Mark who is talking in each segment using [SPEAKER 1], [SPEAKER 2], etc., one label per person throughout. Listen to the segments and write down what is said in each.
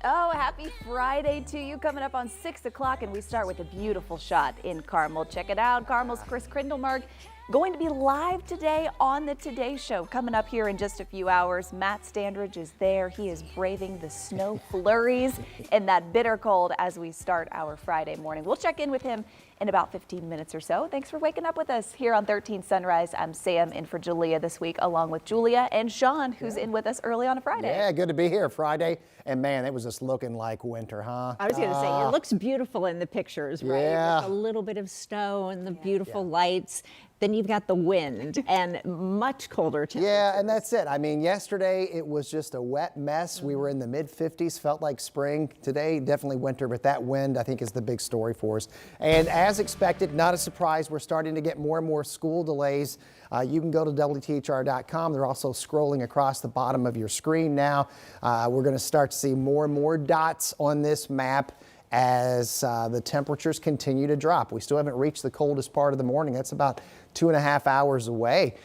[SPEAKER 1] Oh, happy Friday to you. Coming up on 6 o'clock, and we start with a beautiful shot in Carmel. Check it out. Carmel's Chris Krindelmark going to be live today on the Today Show. Coming up here in just a few hours, Matt Standridge is there. He is braving the snow flurries and that bitter cold as we start our Friday morning. We'll check in with him in about 15 minutes or so. Thanks for waking up with us here on 13 Sunrise. I'm Sam in for Julia this week, along with Julia and Sean, who's in with us early on a Friday.
[SPEAKER 2] Yeah, good to be here Friday. And man, it was just looking like winter, huh?
[SPEAKER 3] I was going to say, it looks beautiful in the pictures, right?
[SPEAKER 2] Yeah.
[SPEAKER 3] With a little bit of snow and the beautiful lights. Then you've got the wind and much colder temperatures.
[SPEAKER 2] Yeah, and that's it. I mean, yesterday it was just a wet mess. We were in the mid-50s, felt like spring. Today, definitely winter, but that wind, I think, is the big story for us. And as expected, not a surprise, we're starting to get more and more school delays. You can go to WTHR.com. They're also scrolling across the bottom of your screen now. We're going to start to see more and more dots on this map as the temperatures continue to drop. We still haven't reached the coldest part of the morning. That's about 2.5 hours away.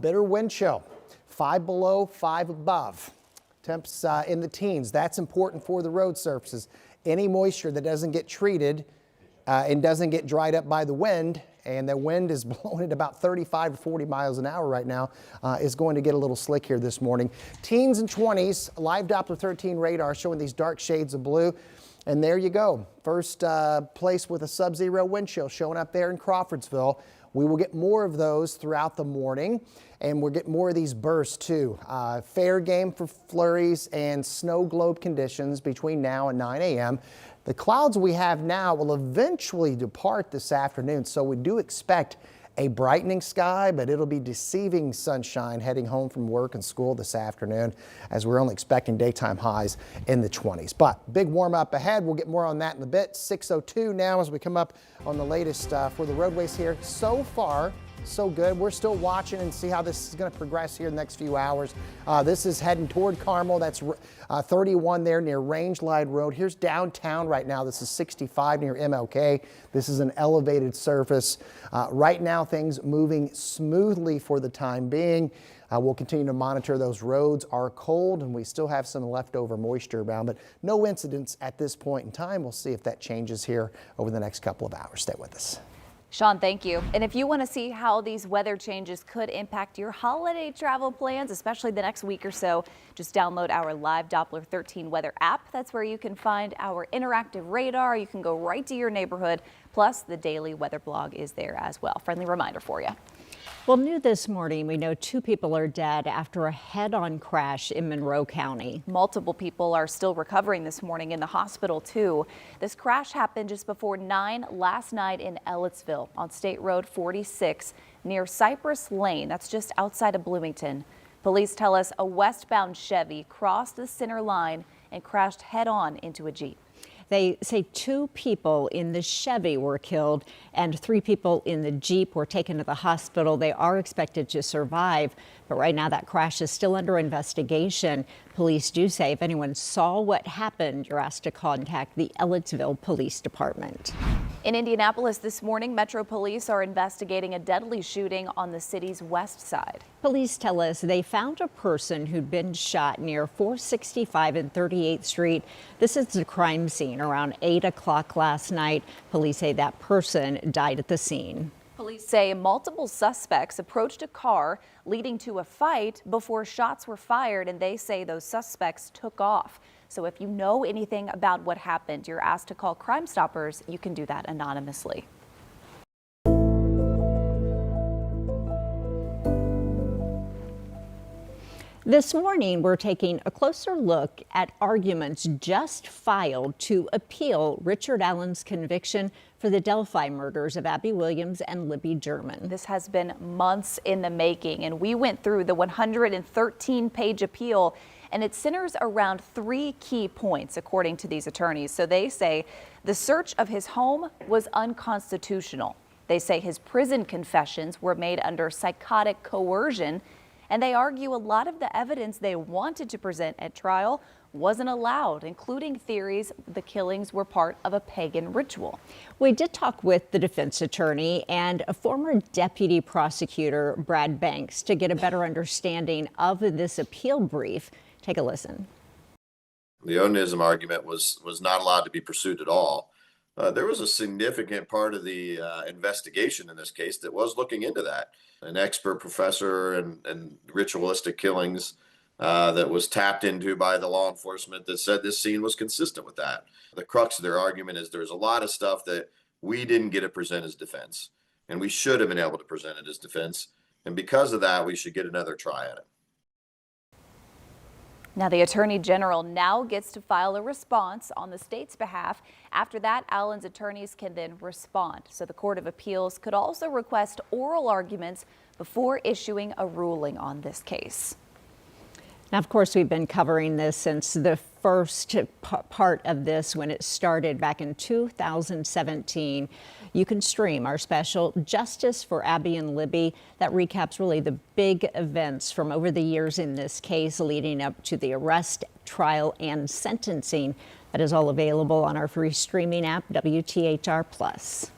[SPEAKER 2] Bitter wind chill, 5 below, 5 above. Temps in the teens. That's important for the road surfaces. Any moisture that doesn't get treated and doesn't get dried up by the wind, and the wind is blowing at about 35 to 40 miles an hour right now, is going to get a little slick here this morning. Teens and 20s, live Doppler 13 radar showing these dark shades of blue. And there you go. First place with a sub-zero wind chill showing up there in Crawfordsville. We will get more of those throughout the morning, and we'll get more of these bursts too. Fair game for flurries and snow globe conditions between now and 9 a.m. The clouds we have now will eventually depart this afternoon, so we do expect a brightening sky, but it'll be deceiving sunshine heading home from work and school this afternoon, as we're only expecting daytime highs in the 20s. But big warm up ahead. We'll get more on that in a bit. 6:02 now as we come up on the latest for the roadways here. So far, so good. We're still watching and see how this is going to progress here in the next few hours. This is heading toward Carmel. That's 31 there near Range Line Road. Here's downtown right now. This is 65 near MLK. This is an elevated surface. Right now, things moving smoothly for the time being. We'll continue to monitor those roads. Are cold, and we still have some leftover moisture around, but no incidents at this point in time. We'll see if that changes here over the next couple of hours. Stay with us.
[SPEAKER 1] Sean, thank you. And if you want to see how these weather changes could impact your holiday travel plans, especially the next week or so, just download our live Doppler 13 weather app. That's where you can find our interactive radar. You can go right to your neighborhood. Plus, the daily weather blog is there as well. Friendly reminder for you.
[SPEAKER 3] Well, new this morning, we know 2 people are dead after a head-on crash in Monroe County.
[SPEAKER 1] Multiple people are still recovering this morning in the hospital, too. This crash happened just before 9 last night in Ellettsville on State Road 46 near Cypress Lane. That's just outside of Bloomington. Police tell us a westbound Chevy crossed the center line and crashed head-on into a Jeep.
[SPEAKER 3] They say 2 people in the Chevy were killed and 3 people in the Jeep were taken to the hospital. They are expected to survive, but right now that crash is still under investigation. Police do say if anyone saw what happened, you're asked to contact the Ellettsville Police Department.
[SPEAKER 1] In Indianapolis this morning, Metro Police are investigating a deadly shooting on the city's west side.
[SPEAKER 3] Police tell us they found a person who'd been shot near 465 and 38th Street. This is the crime scene around 8 o'clock last night. Police say that person died at the scene.
[SPEAKER 1] Police say multiple suspects approached a car leading to a fight before shots were fired, and they say those suspects took off. So if you know anything about what happened, you're asked to call Crime Stoppers. You can do that anonymously.
[SPEAKER 3] This morning, we're taking a closer look at arguments just filed to appeal Richard Allen's conviction for the Delphi murders of Abby Williams and Libby German.
[SPEAKER 1] This has been months in the making, and we went through the 113-page appeal, and it centers around 3 key points, according to these attorneys. So they say the search of his home was unconstitutional. They say his prison confessions were made under psychotic coercion, and they argue a lot of the evidence they wanted to present at trial wasn't allowed, including theories the killings were part of a pagan ritual.
[SPEAKER 3] We did talk with the defense attorney and a former deputy prosecutor, Brad Banks, to get a better understanding of this appeal brief. Take a listen.
[SPEAKER 4] The onanism argument was not allowed to be pursued at all. There was a significant part of the investigation in this case that was looking into that. An expert professor in ritualistic killings that was tapped into by the law enforcement that said this scene was consistent with that. The crux of their argument is there's a lot of stuff that we didn't get to present as defense, and we should have been able to present it as defense. And because of that, we should get another try at it.
[SPEAKER 1] Now, the Attorney General now gets to file a response on the state's behalf. After that, Allen's attorneys can then respond. So the Court of Appeals could also request oral arguments before issuing a ruling on this case.
[SPEAKER 3] Now, of course, we've been covering this since the first part of this when it started back in 2017. You can stream our special Justice for Abby and Libby that recaps really the big events from over the years in this case leading up to the arrest, trial, and sentencing. That is all available on our free streaming app, WTHR+.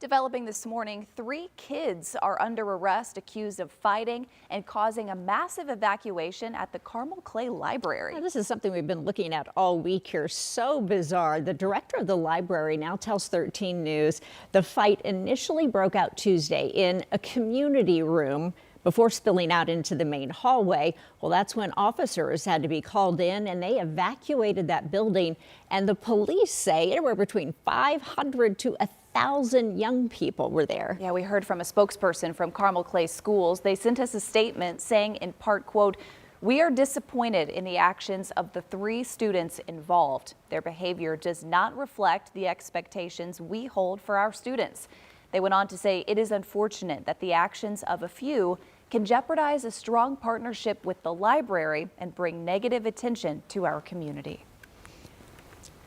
[SPEAKER 1] Developing this morning, 3 kids are under arrest accused of fighting and causing a massive evacuation at the Carmel Clay Library.
[SPEAKER 3] Now, this is something we've been looking at all week here. So bizarre. The director of the library now tells 13 News the fight initially broke out Tuesday in a community room before spilling out into the main hallway. Well, that's when officers had to be called in and they evacuated that building. And the police say anywhere between 500 to 1,000 young people were there.
[SPEAKER 1] Yeah, we heard from a spokesperson from Carmel Clay Schools. They sent us a statement saying in part, quote, "We are disappointed in the actions of the 3 students involved. Their behavior does not reflect the expectations we hold for our students." They went on to say it is unfortunate that the actions of a few can jeopardize a strong partnership with the library and bring negative attention to our community.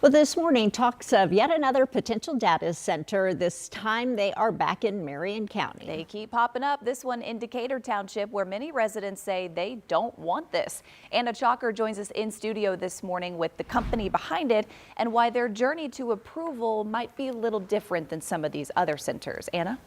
[SPEAKER 3] Well, this morning, talks of yet another potential data center. This time they are back in Marion County.
[SPEAKER 1] They keep popping up, this one in Decatur Township, where many residents say they don't want this. Anna Chalker joins us in studio this morning with the company behind it and why their journey to approval might be a little different than some of these other centers. Anna?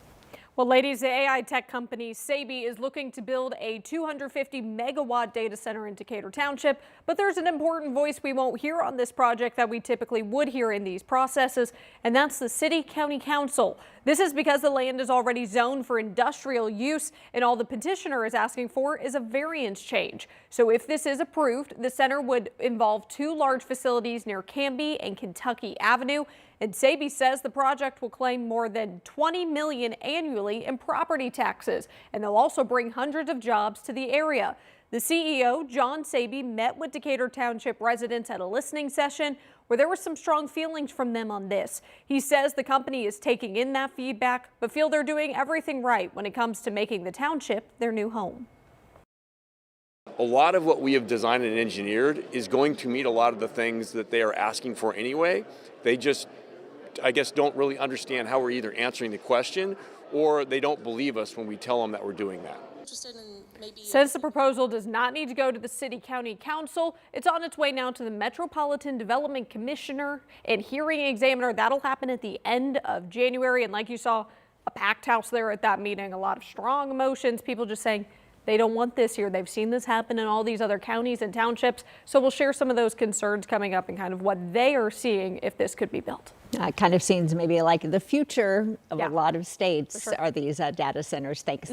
[SPEAKER 5] Well, ladies, the AI tech company Saby is looking to build a 250 megawatt data center in Decatur Township, but there's an important voice we won't hear on this project that we typically would hear in these processes, and that's the City County Council. This is because the land is already zoned for industrial use, and all the petitioner is asking for is a variance change. So if this is approved, the center would involve 2 large facilities near Canby and Kentucky Avenue. And Saby says the project will claim more than $20 million annually in property taxes, and they'll also bring hundreds of jobs to the area. The CEO, John Saby, met with Decatur Township residents at a listening session where there were some strong feelings from them on this. He says the company is taking in that feedback, but feel they're doing everything right when it comes to making the township their new home.
[SPEAKER 6] A lot of what we have designed and engineered is going to meet a lot of the things that they are asking for anyway. They just, I guess, don't really understand how we're either answering the question or they don't believe us when we tell them that we're doing that.
[SPEAKER 5] Since the proposal does not need to go to the City County Council, it's on its way now to the Metropolitan Development Commissioner and Hearing Examiner. That'll happen at the end of January. And like you saw, a packed house there at that meeting, a lot of strong emotions, people just saying they don't want this here. They've seen this happen in all these other counties and townships. So we'll share some of those concerns coming up and kind of what they are seeing if this could be built.
[SPEAKER 3] It kind of seems maybe like the future of a lot of states
[SPEAKER 5] sure.
[SPEAKER 3] are these data centers. Thanks.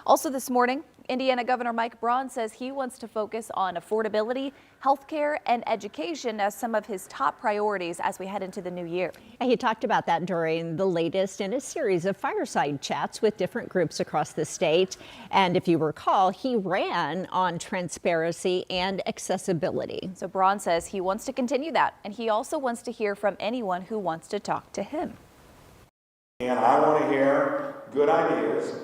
[SPEAKER 1] Also this morning, Indiana Governor Mike Braun says he wants to focus on affordability, healthcare, and education as some of his top priorities as we head into the new year.
[SPEAKER 3] And he talked about that during the latest in a series of fireside chats with different groups across the state. And if you recall, he ran on transparency and accessibility.
[SPEAKER 1] So Braun says he wants to continue that, and he also wants to hear from anyone who wants to talk to him.
[SPEAKER 7] And I want to hear good ideas.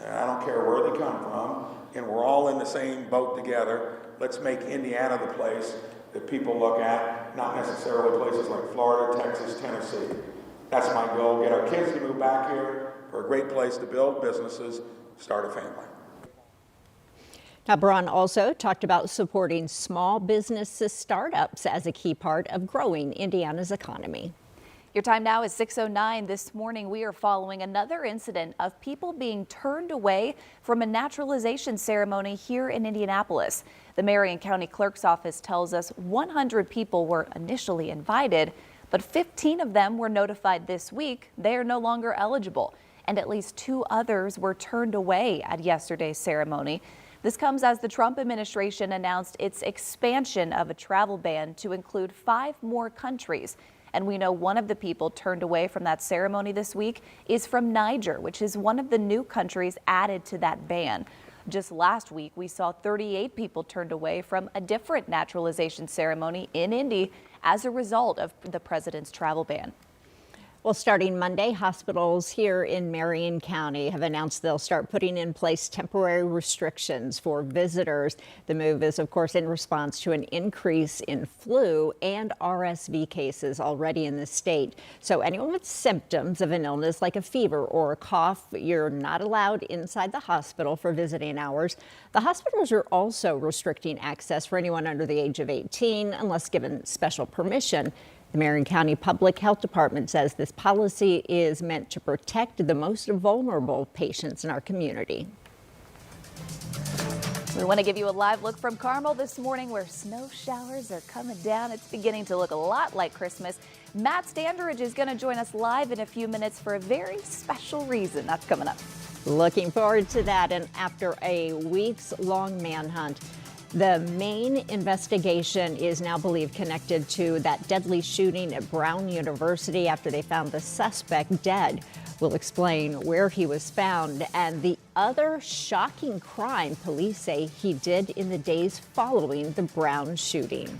[SPEAKER 7] I don't care where they come from, and we're all in the same boat together. Let's make Indiana the place that people look at, not necessarily places like Florida, Texas, Tennessee. That's my goal, get our kids to move back here for a great place to build businesses, start a family.
[SPEAKER 3] Now, Braun also talked about supporting small businesses, startups as a key part of growing Indiana's economy.
[SPEAKER 1] Your time now is 6:09. This morning, we are following another incident of people being turned away from a naturalization ceremony here in Indianapolis. The Marion County Clerk's Office tells us 100 people were initially invited, but 15 of them were notified this week they are no longer eligible, and at least 2 others were turned away at yesterday's ceremony. This comes as the Trump administration announced its expansion of a travel ban to include 5 more countries. And we know one of the people turned away from that ceremony this week is from Niger, which is one of the new countries added to that ban. Just last week, we saw 38 people turned away from a different naturalization ceremony in Indy as a result of the president's travel ban.
[SPEAKER 3] Well, starting Monday, hospitals here in Marion County have announced they'll start putting in place temporary restrictions for visitors. The move is, of course, in response to an increase in flu and RSV cases already in the state. So anyone with symptoms of an illness like a fever or a cough, you're not allowed inside the hospital for visiting hours. The hospitals are also restricting access for anyone under the age of 18 unless given special permission. The Marion County Public Health Department says this policy is meant to protect the most vulnerable patients in our community.
[SPEAKER 1] We want to give you a live look from Carmel this morning where snow showers are coming down. It's beginning to look a lot like Christmas. Matt Standridge is going to join us live in a few minutes for a very special reason. That's coming up.
[SPEAKER 3] Looking forward to that. And after a weeks-long manhunt, the main investigation is now believed connected to that deadly shooting at Brown University after they found the suspect dead. We'll explain where he was found and the other shocking crime police say he did in the days following the Brown shooting.